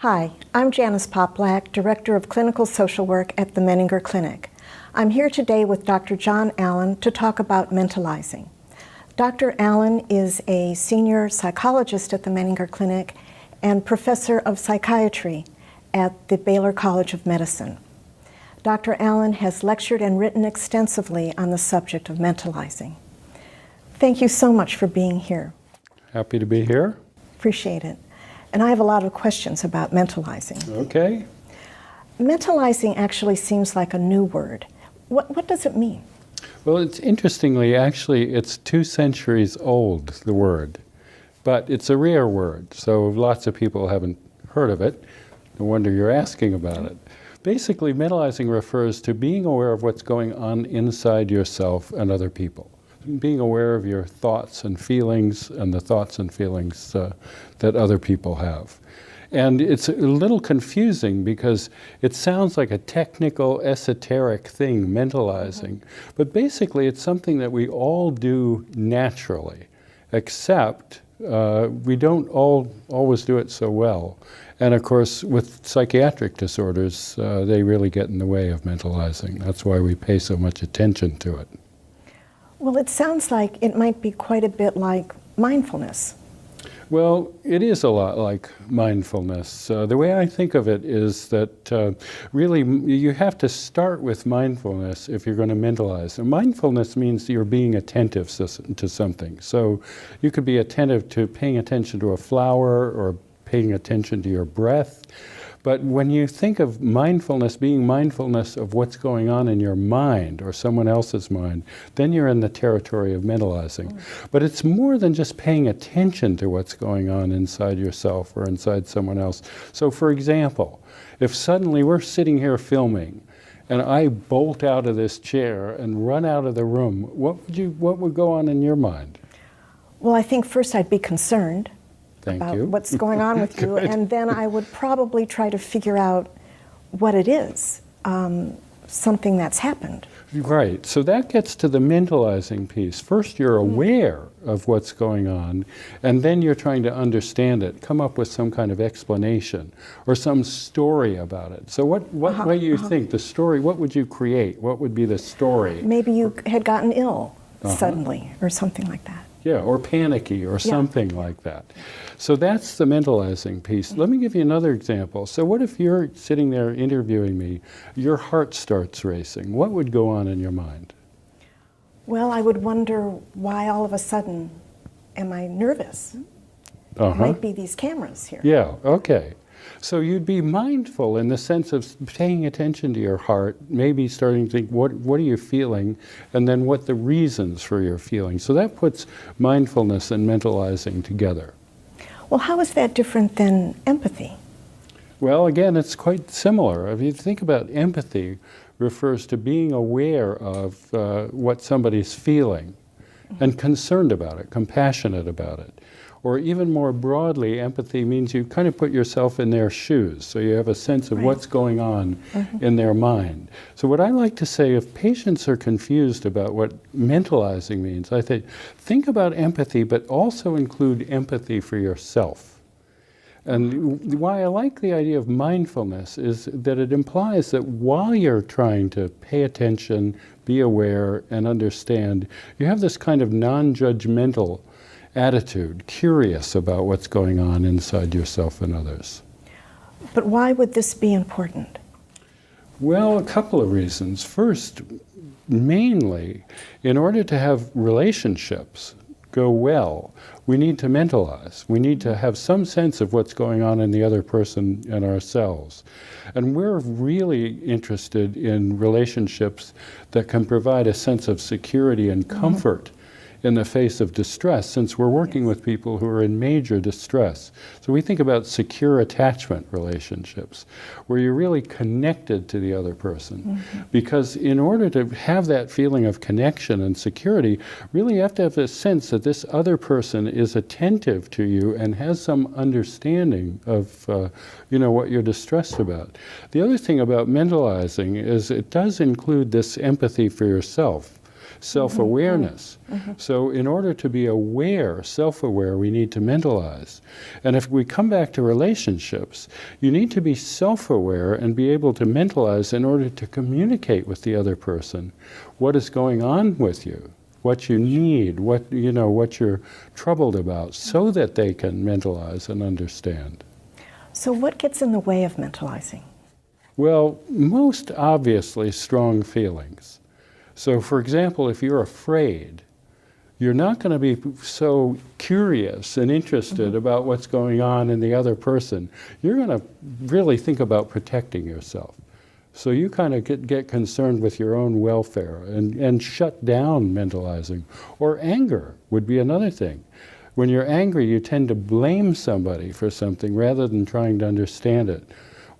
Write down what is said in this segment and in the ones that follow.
Hi, I'm Janice Poplack, Director of Clinical Social Work at the Menninger Clinic. I'm here today with Dr. Jon Allan to talk about mentalizing. Dr. Allan is a senior psychologist at the Menninger Clinic and professor of psychiatry at the Baylor College of Medicine. Dr. Allan has lectured and written extensively on the subject of mentalizing. Thank you so much for being here. Happy to be here. Appreciate it. And I have a lot of questions about mentalizing. Okay. Mentalizing actually seems like a new word. What does it mean? Well, it's interestingly, actually, it's 2 centuries old, the word. But it's a rare word, so lots of people haven't heard of it. No wonder you're asking about it. Basically, mentalizing refers to being aware of what's going on inside yourself and other people. Being aware of your thoughts and feelings and the thoughts and feelings that other people have. And it's a little confusing because it sounds like a technical, esoteric thing, mentalizing. But basically it's something that we all do naturally, except we don't always do it so well. And of course, with psychiatric disorders, they really get in the way of mentalizing. That's why we pay so much attention to it. Well, it sounds like it might be quite a bit like mindfulness. Well, it is a lot like mindfulness. The way I think of it is that really you have to start with mindfulness if you're going to mentalize. And mindfulness means you're being attentive to something. So you could be attentive to paying attention to a flower or paying attention to your breath. But when you think of mindfulness, being mindfulness of what's going on in your mind or someone else's mind, then you're in the territory of mentalizing. But it's more than just paying attention to what's going on inside yourself or inside someone else. So for example, if suddenly we're sitting here filming and I bolt out of this chair and run out of the room, what would go on in your mind? Well, I think first I'd be concerned about what's going on with you, and then I would probably try to figure out what it is, something that's happened. Right, so that gets to the mentalizing piece. First you're aware of what's going on, and then you're trying to understand it, come up with some kind of explanation, or some story about it. So what way you think, the story, what would you create? What would be the story? Maybe you had gotten ill suddenly, or something like that. Yeah, or panicky, or something like that. So that's the mentalizing piece. Let me give you another example. So what if you're sitting there interviewing me, your heart starts racing? What would go on in your mind? Well, I would wonder why all of a sudden am I nervous? It might be these cameras here. Yeah, okay. So you'd be mindful in the sense of paying attention to your heart, maybe starting to think, what are you feeling, and then what the reasons for your feeling. So that puts mindfulness and mentalizing together. Well, how is that different than empathy? Well, again, it's quite similar. If you think about empathy, refers to being aware of what somebody's feeling and concerned about it, compassionate about it. Or even more broadly, empathy means you kind of put yourself in their shoes, so you have a sense of what's going on in their mind. So what I like to say, if patients are confused about what mentalizing means, I think about empathy, but also include empathy for yourself. And why I like the idea of mindfulness is that it implies that while you're trying to pay attention, be aware, and understand, you have this kind of non-judgmental attitude, curious about what's going on inside yourself and others. But why would this be important? Well, a couple of reasons. First, mainly, in order to have relationships go well, we need to mentalize. We need to have some sense of what's going on in the other person and ourselves. And we're really interested in relationships that can provide a sense of security and comfort in the face of distress, since we're working with people who are in major distress. So we think about secure attachment relationships, where you're really connected to the other person. Because in order to have that feeling of connection and security, really you have to have a sense that this other person is attentive to you and has some understanding of what you're distressed about. The other thing about mentalizing is it does include this empathy for yourself. self-awareness. So in order to be aware, self-aware, we need to mentalize. And if we come back to relationships, you need to be self-aware and be able to mentalize in order to communicate with the other person what is going on with you, what you need, what you're troubled about, so that they can mentalize and understand. So what gets in the way of mentalizing? Well, most obviously strong feelings. So for example, if you're afraid, you're not going to be so curious and interested about what's going on in the other person. You're going to really think about protecting yourself. So you kind of get concerned with your own welfare and shut down mentalizing. Or anger would be another thing. When you're angry, you tend to blame somebody for something rather than trying to understand it.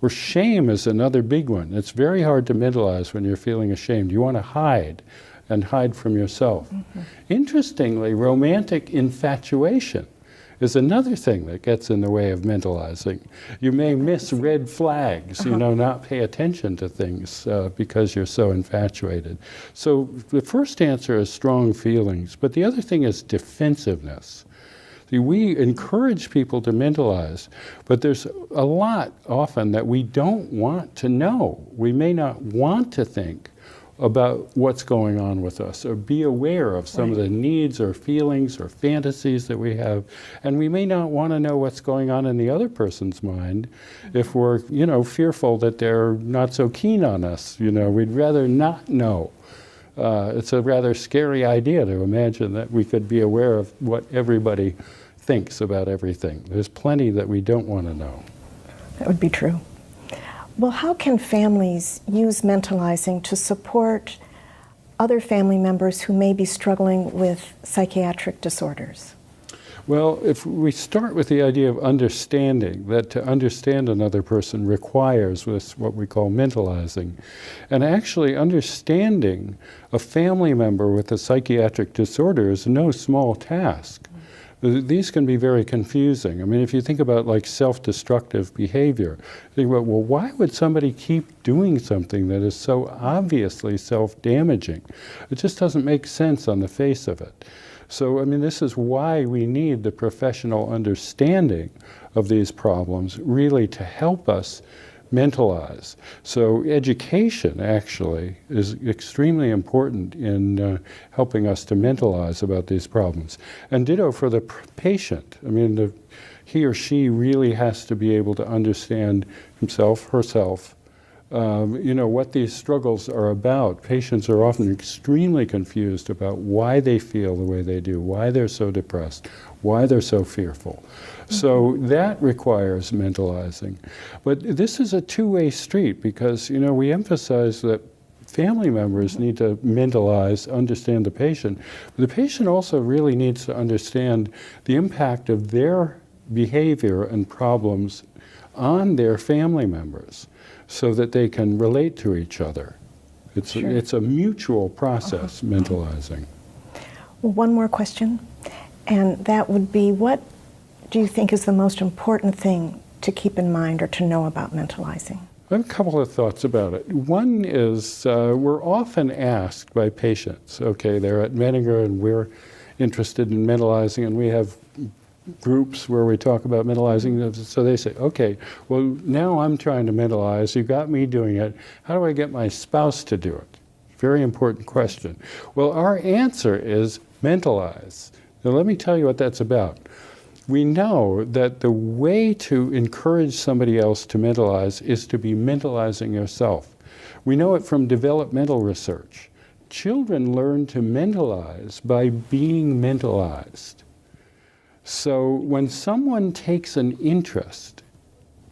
Or shame is another big one. It's very hard to mentalize when you're feeling ashamed. You want to hide and hide from yourself. Interestingly, romantic infatuation is another thing that gets in the way of mentalizing. You may miss red flags, not pay attention to things because you're so infatuated. So the first answer is strong feelings, but the other thing is defensiveness. See, we encourage people to mentalize, but there's a lot often that we don't want to know. We may not want to think about what's going on with us or be aware of some of the needs or feelings or fantasies that we have. And we may not want to know what's going on in the other person's mind if we're, fearful that they're not so keen on us. We'd rather not know. It's a rather scary idea to imagine that we could be aware of what everybody thinks about everything. There's plenty that we don't want to know. That would be true. Well, how can families use mentalizing to support other family members who may be struggling with psychiatric disorders? Well, if we start with the idea of understanding, that to understand another person requires what we call mentalizing. And actually understanding a family member with a psychiatric disorder is no small task. These can be very confusing. I mean, if you think about like self-destructive behavior, think about, well, why would somebody keep doing something that is so obviously self-damaging? It just doesn't make sense on the face of it. So, I mean, this is why we need the professional understanding of these problems really to help us mentalize. So education actually is extremely important in helping us to mentalize about these problems. And ditto for the patient. I mean, he or she really has to be able to understand himself, herself, what these struggles are about. Patients are often extremely confused about why they feel the way they do, why they're so depressed, why they're so fearful. So that requires mentalizing. But this is a two-way street because, we emphasize that family members need to mentalize, understand the patient. But the patient also really needs to understand the impact of their behavior and problems on their family members so that they can relate to each other. It's a mutual process, mentalizing. Well, one more question, and that would be, what do you think is the most important thing to keep in mind or to know about mentalizing? I have a couple of thoughts about it. One is we're often asked by patients, okay, they're at Menninger and we're interested in mentalizing and we have groups where we talk about mentalizing. So they say, okay, well, now I'm trying to mentalize. You got me doing it. How do I get my spouse to do it? Very important question. Well, our answer is mentalize. Now, let me tell you what that's about. We know that the way to encourage somebody else to mentalize is to be mentalizing yourself. We know it from developmental research. Children learn to mentalize by being mentalized. So when someone takes an interest,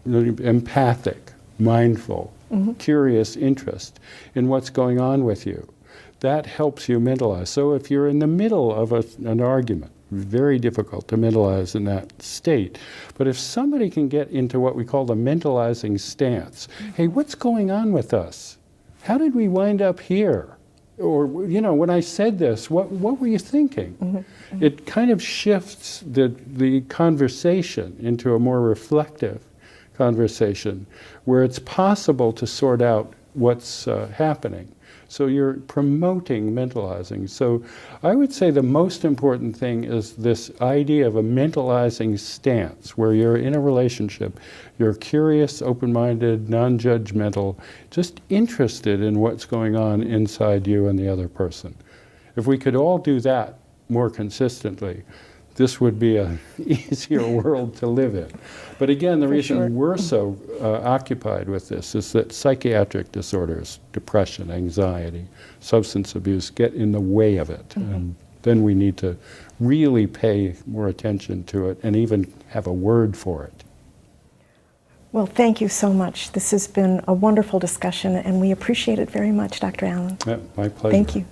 empathic, mindful, curious interest in what's going on with you, that helps you mentalize. So if you're in the middle of an argument, very difficult to mentalize in that state. But if somebody can get into what we call the mentalizing stance, hey, what's going on with us? How did we wind up here? Or, when I said this, what were you thinking? It kind of shifts the conversation into a more reflective conversation where it's possible to sort out what's happening. So you're promoting mentalizing. So I would say the most important thing is this idea of a mentalizing stance, where you're in a relationship, you're curious, open-minded, non-judgmental, just interested in what's going on inside you and the other person. If we could all do that more consistently, this would be an easier world to live in. But again, the reason we're so occupied with this is that psychiatric disorders, depression, anxiety, substance abuse, get in the way of it. And then we need to really pay more attention to it and even have a word for it. Well, thank you so much. This has been a wonderful discussion, and we appreciate it very much, Dr. Allan. Yeah, my pleasure. Thank you.